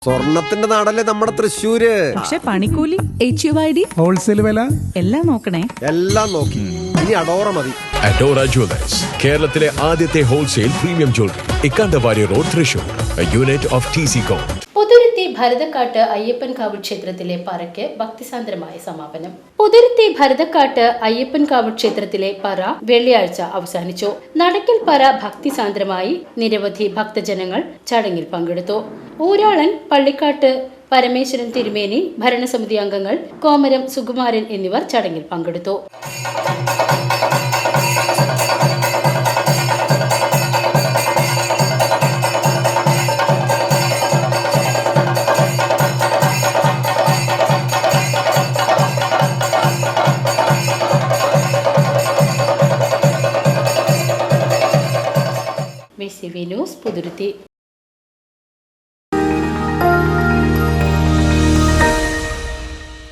സ്വർണത്തിന്റെ നാടല്ലേ നമ്മുടെ തൃശ്ശൂര്. പക്ഷെ പണിക്കൂലി, HUID, ഹോൾസെയിൽ വില എല്ലാം നോക്കണേ. എല്ലാം നോക്കി. ഇനി അഡോറ മതി. അഡോറ ജുവലേഴ്സ്, കേരളത്തിലെ ആദ്യത്തെ wholesale premium jewellery, Ikkandavari road, Thrissur, unit of TC-Com. Puthuruthy Bharathakkad Ayyappankavu ക്ഷേത്രത്തിലെ പറയ്ക്ക് ഭക്തിസാന്ദ്രമായ സമാപനം. പുതുരുത്തി ഭരതക്കാട്ട് അയ്യപ്പൻകാവ് ക്ഷേത്രത്തിലെ പറ വെള്ളിയാഴ്ച അവസാനിച്ചു. നടക്കൽ പറ ഭക്തിസാന്ദ്രമായി നിരവധി ഭക്തജനങ്ങൾ ചടങ്ങിൽ പങ്കെടുത്തു. ഊരാളൻ പള്ളിക്കാട്ട് പരമേശ്വരൻ തിരുമേനി, ഭരണസമിതി അംഗങ്ങൾ കോമരം സുകുമാരൻ എന്നിവർ ചടങ്ങിൽ പങ്കെടുത്തു. VCV news, Puthuruthy.